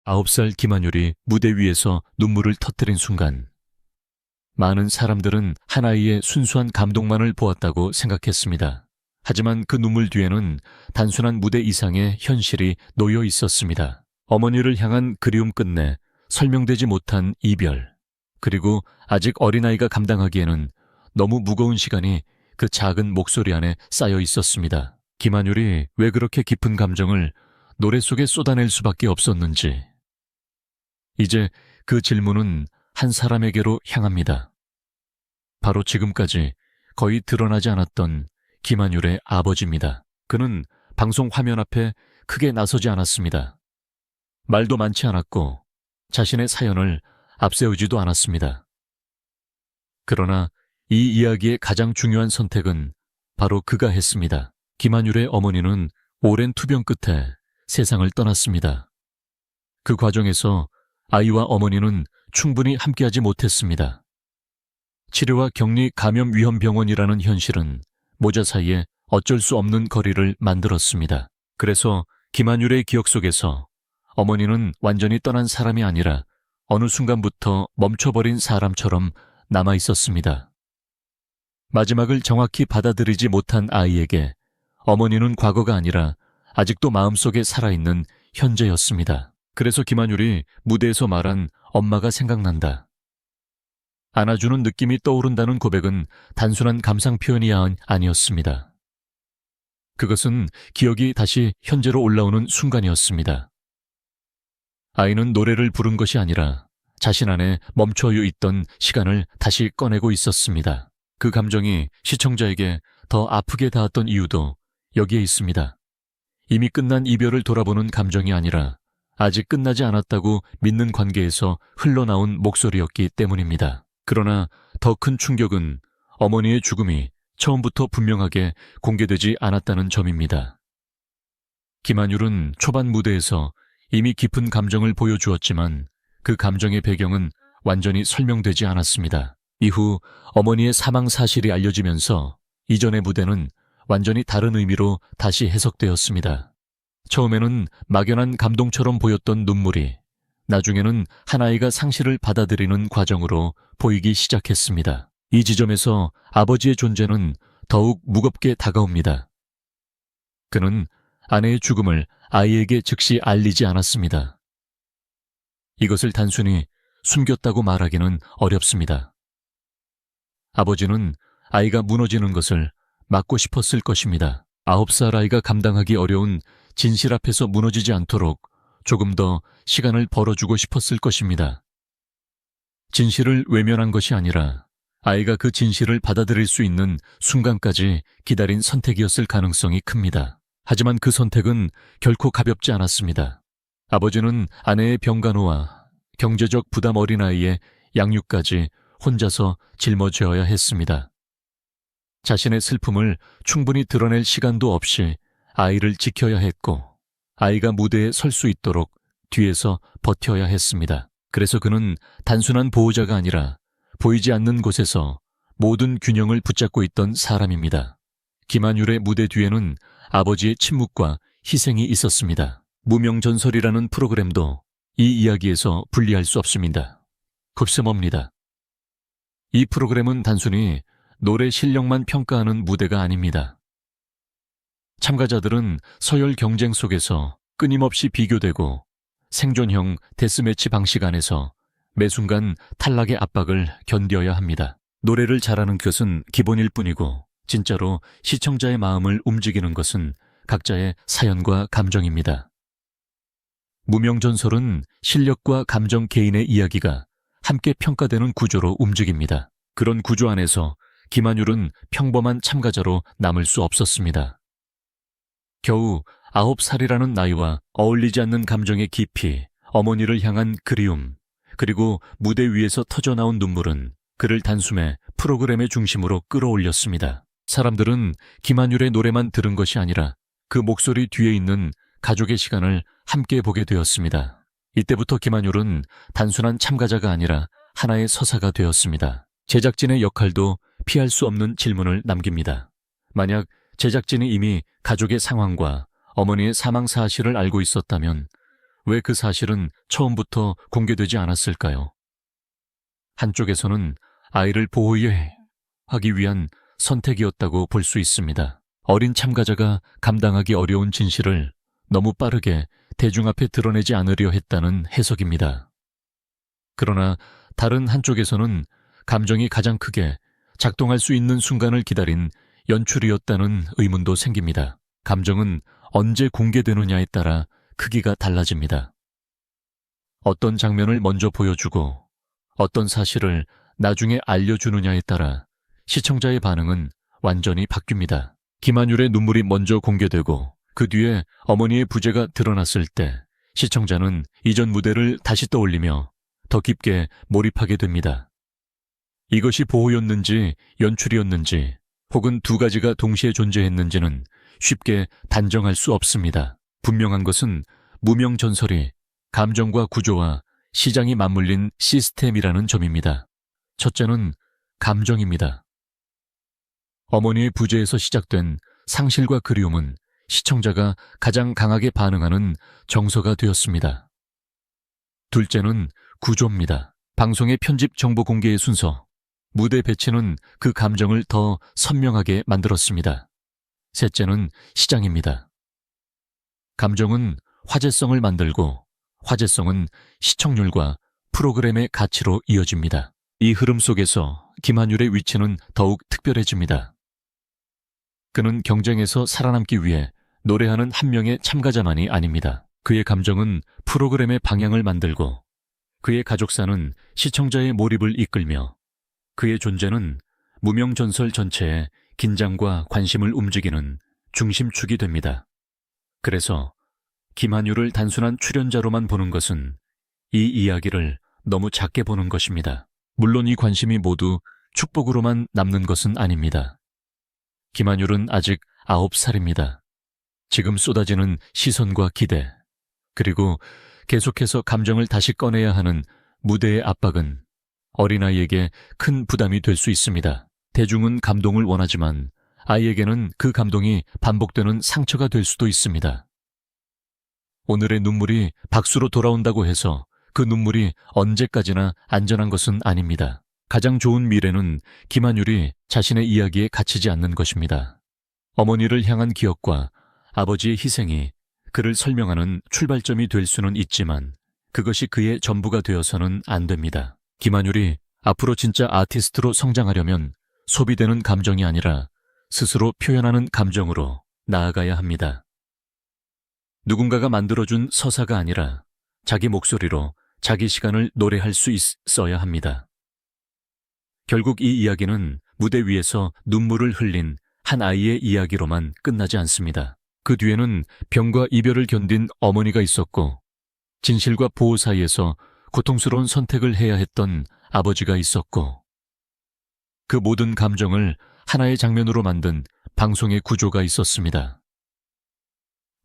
9살 김한율이 무대 위에서 눈물을 터뜨린 순간 많은 사람들은 한 아이의 순수한 감동만을 보았다고 생각했습니다. 하지만 그 눈물 뒤에는 단순한 무대 이상의 현실이 놓여 있었습니다. 어머니를 향한 그리움 끝내 설명되지 못한 이별, 그리고 아직 어린아이가 감당하기에는 너무 무거운 시간이 그 작은 목소리 안에 쌓여 있었습니다. 김한율이 왜 그렇게 깊은 감정을 노래 속에 쏟아낼 수밖에 없었는지, 이제 그 질문은 한 사람에게로 향합니다. 바로 지금까지 거의 드러나지 않았던 김한율의 아버지입니다. 그는 방송 화면 앞에 크게 나서지 않았습니다. 말도 많지 않았고 자신의 사연을 앞세우지도 않았습니다. 그러나 이 이야기의 가장 중요한 선택은 바로 그가 했습니다. 김한율의 어머니는 오랜 투병 끝에 세상을 떠났습니다. 그 과정에서 아이와 어머니는 충분히 함께하지 못했습니다. 치료와 격리 감염 위험 병원이라는 현실은 모자 사이에 어쩔 수 없는 거리를 만들었습니다. 그래서 김한율의 기억 속에서 어머니는 완전히 떠난 사람이 아니라 어느 순간부터 멈춰버린 사람처럼 남아 있었습니다. 마지막을 정확히 받아들이지 못한 아이에게 어머니는 과거가 아니라 아직도 마음속에 살아있는 현재였습니다. 그래서 김한율이 무대에서 말한 엄마가 생각난다, 안아주는 느낌이 떠오른다는 고백은 단순한 감상 표현이 아니었습니다. 그것은 기억이 다시 현재로 올라오는 순간이었습니다. 아이는 노래를 부른 것이 아니라 자신 안에 멈춰 있던 시간을 다시 꺼내고 있었습니다. 그 감정이 시청자에게 더 아프게 닿았던 이유도 여기에 있습니다. 이미 끝난 이별을 돌아보는 감정이 아니라 아직 끝나지 않았다고 믿는 관계에서 흘러나온 목소리였기 때문입니다. 그러나 더 큰 충격은 어머니의 죽음이 처음부터 분명하게 공개되지 않았다는 점입니다. 김한율은 초반 무대에서 이미 깊은 감정을 보여주었지만 그 감정의 배경은 완전히 설명되지 않았습니다. 이후 어머니의 사망 사실이 알려지면서 이전의 무대는 완전히 다른 의미로 다시 해석되었습니다. 처음에는 막연한 감동처럼 보였던 눈물이 나중에는 한 아이가 상실을 받아들이는 과정으로 보이기 시작했습니다. 이 지점에서 아버지의 존재는 더욱 무겁게 다가옵니다. 그는 아내의 죽음을 아이에게 즉시 알리지 않았습니다. 이것을 단순히 숨겼다고 말하기는 어렵습니다. 아버지는 아이가 무너지는 것을 막고 싶었을 것입니다. 9살 아이가 감당하기 어려운 진실 앞에서 무너지지 않도록 조금 더 시간을 벌어주고 싶었을 것입니다. 진실을 외면한 것이 아니라 아이가 그 진실을 받아들일 수 있는 순간까지 기다린 선택이었을 가능성이 큽니다. 하지만 그 선택은 결코 가볍지 않았습니다. 아버지는 아내의 병간호와 경제적 부담 어린 아이의 양육까지 혼자서 짊어져야 했습니다. 자신의 슬픔을 충분히 드러낼 시간도 없이 아이를 지켜야 했고 아이가 무대에 설 수 있도록 뒤에서 버텨야 했습니다. 그래서 그는 단순한 보호자가 아니라 보이지 않는 곳에서 모든 균형을 붙잡고 있던 사람입니다. 김한율의 무대 뒤에는 아버지의 침묵과 희생이 있었습니다. 무명전설이라는 프로그램도 이 이야기에서 분리할 수 없습니다. 곱셈업니다. 이 프로그램은 단순히 노래 실력만 평가하는 무대가 아닙니다. 참가자들은 서열 경쟁 속에서 끊임없이 비교되고 생존형 데스매치 방식 안에서 매 순간 탈락의 압박을 견뎌야 합니다. 노래를 잘하는 것은 기본일 뿐이고 진짜로 시청자의 마음을 움직이는 것은 각자의 사연과 감정입니다. 무명전설은 실력과 감정 개인의 이야기가 함께 평가되는 구조로 움직입니다. 그런 구조 안에서 김한율은 평범한 참가자로 남을 수 없었습니다. 겨우 9살이라는 나이와 어울리지 않는 감정의 깊이, 어머니를 향한 그리움, 그리고 무대 위에서 터져나온 눈물은 그를 단숨에 프로그램의 중심으로 끌어올렸습니다. 사람들은 김한율의 노래만 들은 것이 아니라 그 목소리 뒤에 있는 가족의 시간을 함께 보게 되었습니다. 이때부터 김한율은 단순한 참가자가 아니라 하나의 서사가 되었습니다. 제작진의 역할도 피할 수 없는 질문을 남깁니다. 만약 제작진이 이미 가족의 상황과 어머니의 사망 사실을 알고 있었다면 왜 그 사실은 처음부터 공개되지 않았을까요? 한쪽에서는 아이를 보호해야 하기 위한 선택이었다고 볼 수 있습니다. 어린 참가자가 감당하기 어려운 진실을 너무 빠르게 대중 앞에 드러내지 않으려 했다는 해석입니다. 그러나 다른 한쪽에서는 감정이 가장 크게 작동할 수 있는 순간을 기다린 연출이었다는 의문도 생깁니다. 감정은 언제 공개되느냐에 따라 크기가 달라집니다. 어떤 장면을 먼저 보여주고 어떤 사실을 나중에 알려주느냐에 따라 시청자의 반응은 완전히 바뀝니다. 김한율의 눈물이 먼저 공개되고 그 뒤에 어머니의 부재가 드러났을 때 시청자는 이전 무대를 다시 떠올리며 더 깊게 몰입하게 됩니다. 이것이 보호였는지 연출이었는지 혹은 두 가지가 동시에 존재했는지는 쉽게 단정할 수 없습니다. 분명한 것은 무명전설이 감정과 구조와 시장이 맞물린 시스템이라는 점입니다. 첫째는 감정입니다. 어머니의 부재에서 시작된 상실과 그리움은 시청자가 가장 강하게 반응하는 정서가 되었습니다. 둘째는 구조입니다. 방송의 편집 정보 공개의 순서, 무대 배치는 그 감정을 더 선명하게 만들었습니다. 셋째는 시장입니다. 감정은 화제성을 만들고 화제성은 시청률과 프로그램의 가치로 이어집니다. 이 흐름 속에서 김한율의 위치는 더욱 특별해집니다. 그는 경쟁에서 살아남기 위해 노래하는 한 명의 참가자만이 아닙니다. 그의 감정은 프로그램의 방향을 만들고 그의 가족사는 시청자의 몰입을 이끌며 그의 존재는 무명전설 전체의 긴장과 관심을 움직이는 중심축이 됩니다. 그래서 김한율을 단순한 출연자로만 보는 것은 이 이야기를 너무 작게 보는 것입니다. 물론 이 관심이 모두 축복으로만 남는 것은 아닙니다. 김한율은 아직 9살입니다. 지금 쏟아지는 시선과 기대, 그리고 계속해서 감정을 다시 꺼내야 하는 무대의 압박은 어린아이에게 큰 부담이 될 수 있습니다. 대중은 감동을 원하지만 아이에게는 그 감동이 반복되는 상처가 될 수도 있습니다. 오늘의 눈물이 박수로 돌아온다고 해서 그 눈물이 언제까지나 안전한 것은 아닙니다. 가장 좋은 미래는 김한율이 자신의 이야기에 갇히지 않는 것입니다. 어머니를 향한 기억과 아버지의 희생이 그를 설명하는 출발점이 될 수는 있지만 그것이 그의 전부가 되어서는 안 됩니다. 김한율이 앞으로 진짜 아티스트로 성장하려면 소비되는 감정이 아니라 스스로 표현하는 감정으로 나아가야 합니다. 누군가가 만들어준 서사가 아니라 자기 목소리로 자기 시간을 노래할 수 있어야 합니다. 결국 이 이야기는 무대 위에서 눈물을 흘린 한 아이의 이야기로만 끝나지 않습니다. 그 뒤에는 병과 이별을 견딘 어머니가 있었고 진실과 보호 사이에서 고통스러운 선택을 해야 했던 아버지가 있었고 그 모든 감정을 하나의 장면으로 만든 방송의 구조가 있었습니다.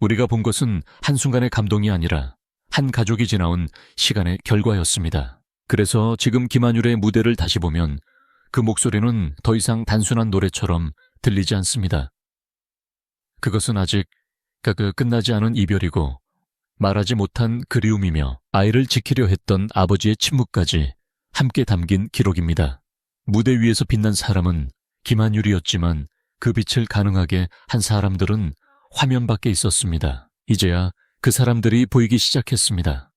우리가 본 것은 한순간의 감동이 아니라 한 가족이 지나온 시간의 결과였습니다. 그래서 지금 김한율의 무대를 다시 보면 그 목소리는 더 이상 단순한 노래처럼 들리지 않습니다. 그것은 아직 끝나지 않은 이별이고 말하지 못한 그리움이며 아이를 지키려 했던 아버지의 침묵까지 함께 담긴 기록입니다. 무대 위에서 빛난 사람은 김한율이었지만 그 빛을 가능하게 한 사람들은 화면 밖에 있었습니다. 이제야 그 사람들이 보이기 시작했습니다.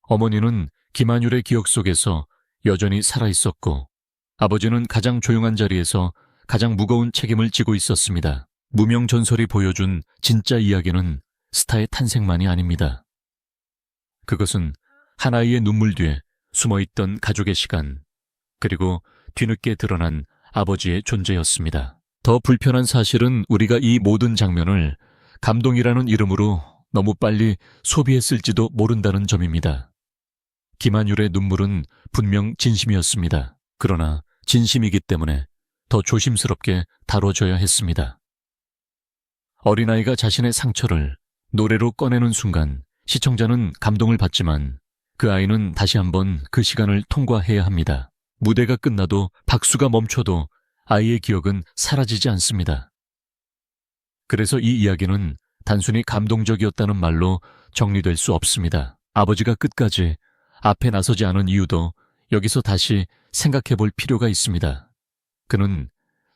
어머니는 김한율의 기억 속에서 여전히 살아있었고 아버지는 가장 조용한 자리에서 가장 무거운 책임을 지고 있었습니다. 무명전설이 보여준 진짜 이야기는 스타의 탄생만이 아닙니다. 그것은 한 아이의 눈물 뒤에 숨어있던 가족의 시간, 그리고 뒤늦게 드러난 아버지의 존재였습니다. 더 불편한 사실은 우리가 이 모든 장면을 감동이라는 이름으로 너무 빨리 소비했을지도 모른다는 점입니다. 김한율의 눈물은 분명 진심이었습니다. 그러나 진심이기 때문에 더 조심스럽게 다뤄져야 했습니다. 어린아이가 자신의 상처를 노래로 꺼내는 순간 시청자는 감동을 받지만 그 아이는 다시 한번 그 시간을 통과해야 합니다. 무대가 끝나도 박수가 멈춰도 아이의 기억은 사라지지 않습니다. 그래서 이 이야기는 단순히 감동적이었다는 말로 정리될 수 없습니다. 아버지가 끝까지 앞에 나서지 않은 이유도 여기서 다시 생각해 볼 필요가 있습니다. 그는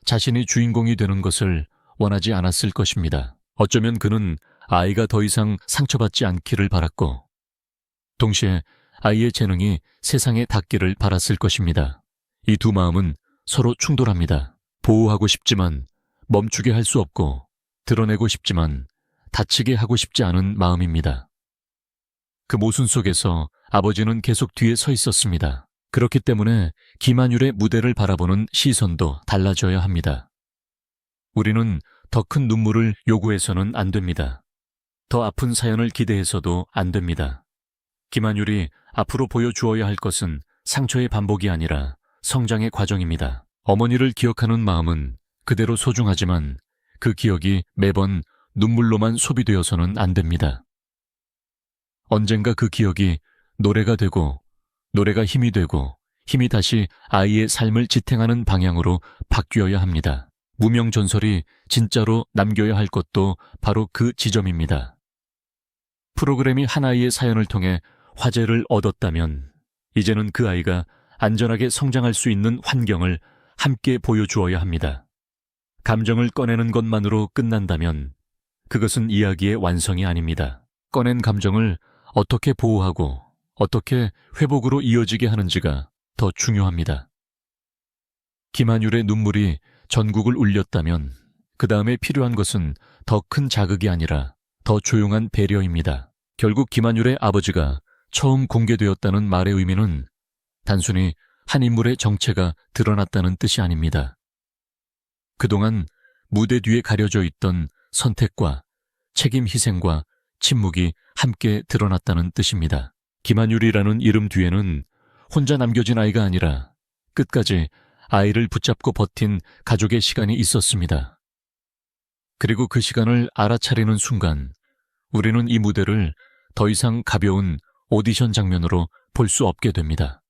자신이 주인공이 되는 것을 원하지 않았을 것입니다. 어쩌면 그는 아이가 더 이상 상처받지 않기를 바랐고, 동시에 아이의 재능이 세상에 닿기를 바랐을 것입니다. 이 두 마음은 서로 충돌합니다. 보호하고 싶지만 멈추게 할 수 없고, 드러내고 싶지만 다치게 하고 싶지 않은 마음입니다. 그 모순 속에서 아버지는 계속 뒤에 서 있었습니다. 그렇기 때문에 김한율의 무대를 바라보는 시선도 달라져야 합니다. 우리는 더 큰 눈물을 요구해서는 안 됩니다. 더 아픈 사연을 기대해서도 안 됩니다. 김한율이 앞으로 보여주어야 할 것은 상처의 반복이 아니라 성장의 과정입니다. 어머니를 기억하는 마음은 그대로 소중하지만 그 기억이 매번 눈물로만 소비되어서는 안 됩니다. 언젠가 그 기억이 노래가 되고, 노래가 힘이 되고, 힘이 다시 아이의 삶을 지탱하는 방향으로 바뀌어야 합니다. 무명전설이 진짜로 남겨야 할 것도 바로 그 지점입니다. 프로그램이 한 아이의 사연을 통해 화제를 얻었다면, 이제는 그 아이가 안전하게 성장할 수 있는 환경을 함께 보여주어야 합니다. 감정을 꺼내는 것만으로 끝난다면 그것은 이야기의 완성이 아닙니다. 꺼낸 감정을 어떻게 보호하고 어떻게 회복으로 이어지게 하는지가 더 중요합니다. 김한율의 눈물이 전국을 울렸다면 그 다음에 필요한 것은 더 큰 자극이 아니라 더 조용한 배려입니다. 결국 김한율의 아버지가 처음 공개되었다는 말의 의미는 단순히 한 인물의 정체가 드러났다는 뜻이 아닙니다. 그동안 무대 뒤에 가려져 있던 선택과 책임 희생과 침묵이 함께 드러났다는 뜻입니다. 김한율이라는 이름 뒤에는 혼자 남겨진 아이가 아니라 끝까지 아이를 붙잡고 버틴 가족의 시간이 있었습니다. 그리고 그 시간을 알아차리는 순간 우리는 이 무대를 더 이상 가벼운 오디션 장면으로 볼 수 없게 됩니다.